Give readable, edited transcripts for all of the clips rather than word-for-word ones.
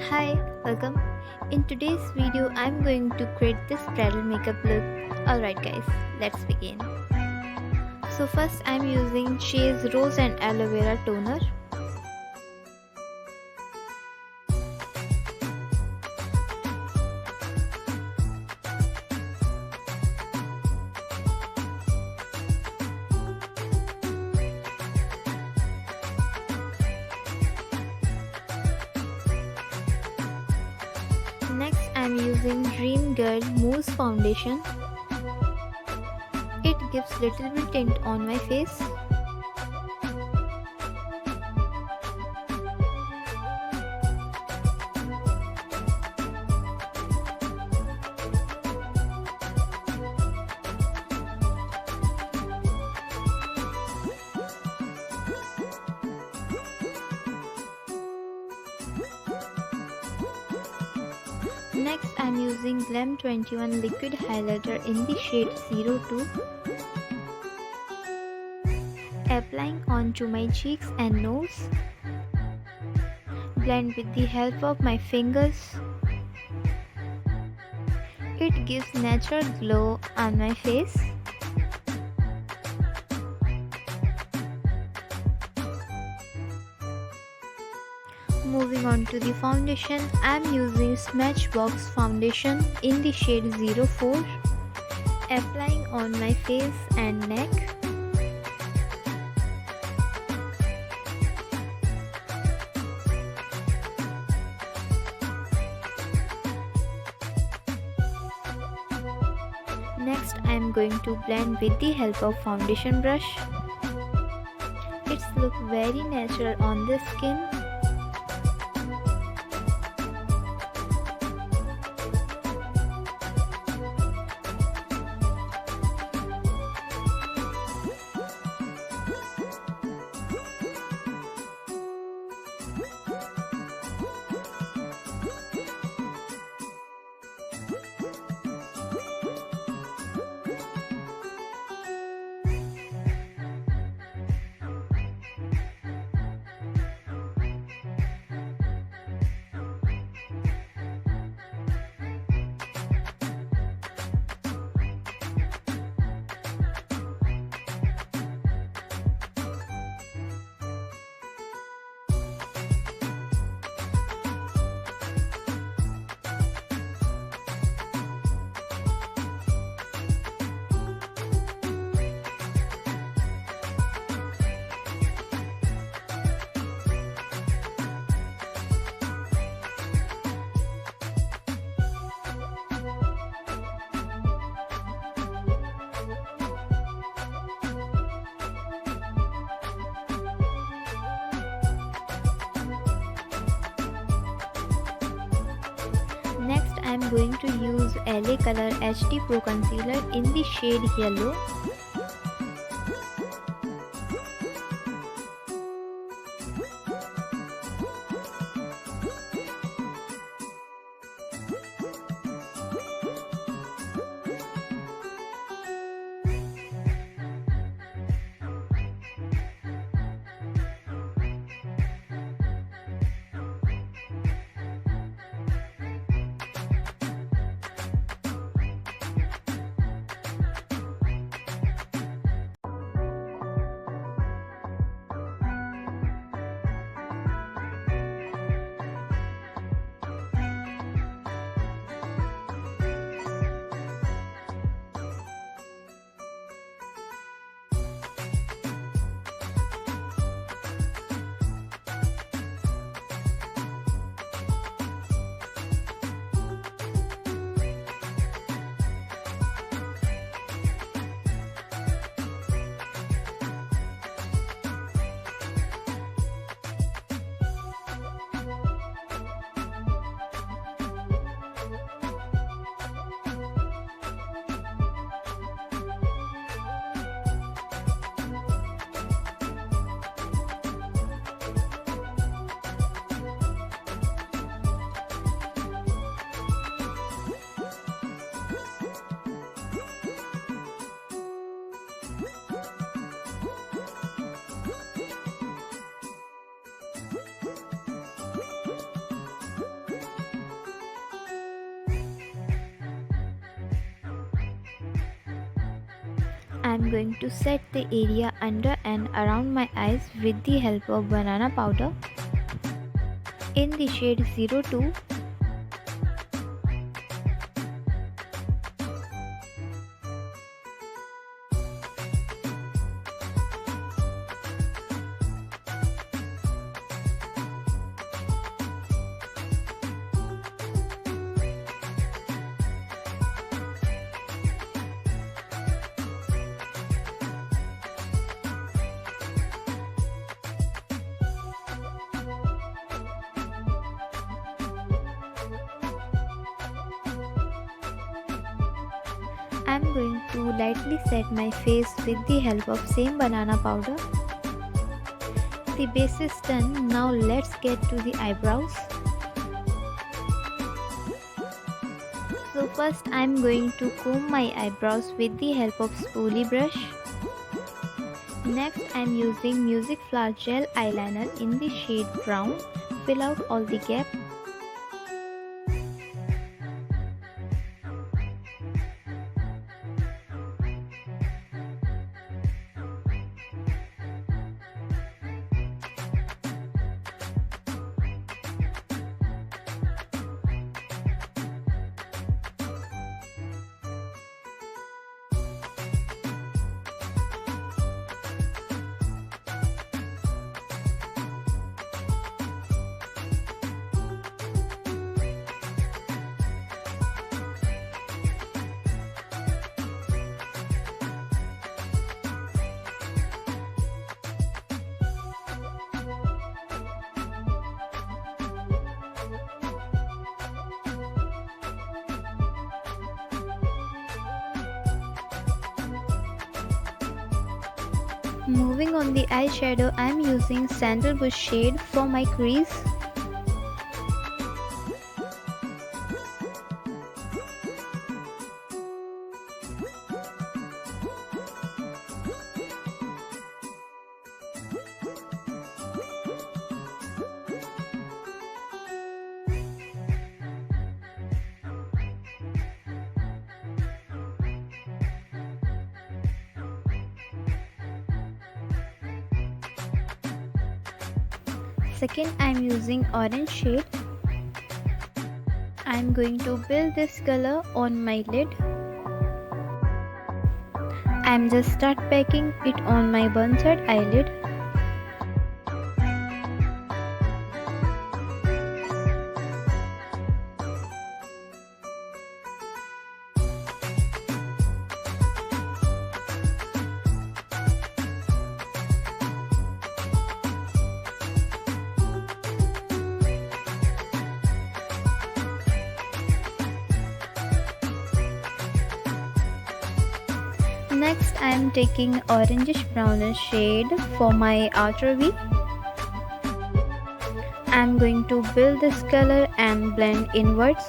Hi, welcome. In today's video, I'm going to create this bridal makeup look. Alright guys, let's begin. So first I'm using Shay's Rose and Aloe Vera Toner. Next I'm using Dream Girl Mousse Foundation. It gives little bit tint on my face. Next I'm using Glam 21 liquid highlighter in the shade 02. Applying onto my cheeks and nose. Blend with the help of my fingers. It gives natural glow on my face. Moving on to the foundation, I am using Smashbox foundation in the shade 04. Applying on my face and neck. Next, I am going to blend with the help of foundation brush. It's look very natural on the skin. Next, I am going to use LA Color HD Pro Concealer in the shade Yellow. I'm going to set the area under and around my eyes with the help of banana powder in the shade 02. I'm going to lightly set my face with the help of same banana powder. The base is done. Now let's get to the eyebrows. So first I'm going to comb my eyebrows with the help of spoolie brush. Next I'm using Music Flower Gel eyeliner in the shade brown. Fill out all the gaps. Moving on the eyeshadow, I am using Sandalwood shade for my crease. Second, I am using orange shade. I am going to build this color on my lid. I am just start packing it on my one side eyelid. Next, I am taking orangish brownish shade for my outer V. I am going to build this color and blend inwards.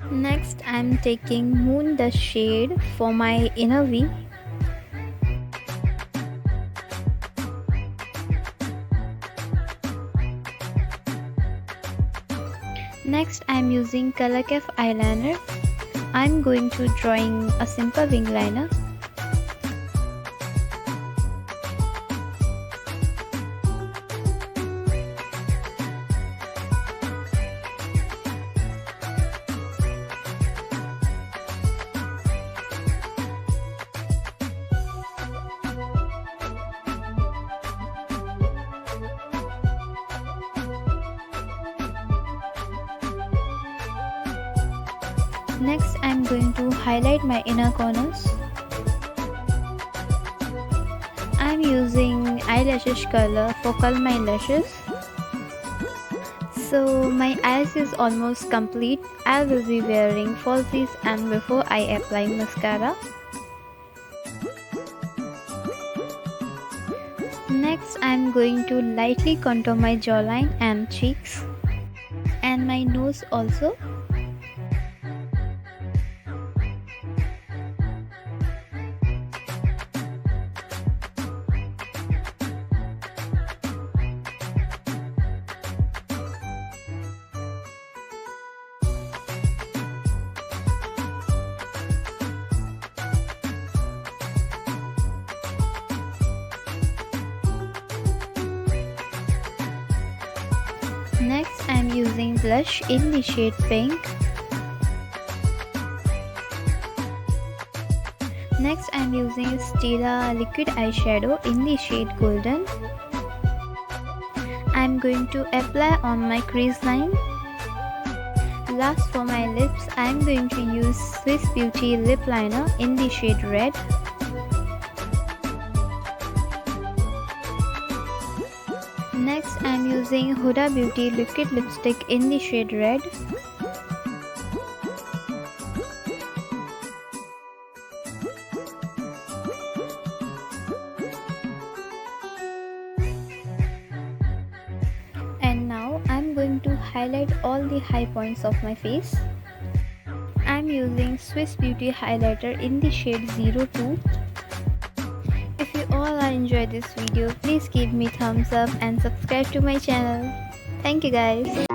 Next, I am taking Moon Dust shade for my inner V. Next, I am using Color Caf eyeliner. I am going to drawing a simple wing liner. Next, I am going to highlight my inner corners. I am using eyelashes color for curl my lashes. So my eyes is almost complete. I will be wearing falsies and before I apply mascara. I'm going to lightly contour my jawline and cheeks and my nose also. Next, I'm using blush in the shade pink. Next, I'm using Stila liquid eyeshadow in the shade golden. I'm going to apply on my crease line. Last, for my lips, I'm going to use Swiss Beauty lip liner in the shade red. Next, I'm using Huda Beauty liquid lipstick in the shade red. And now I'm going to highlight all the high points of my face. I'm using Swiss Beauty highlighter in the shade 02. If you all enjoyed this video, please give me thumbs up and subscribe to my channel. Thank you guys.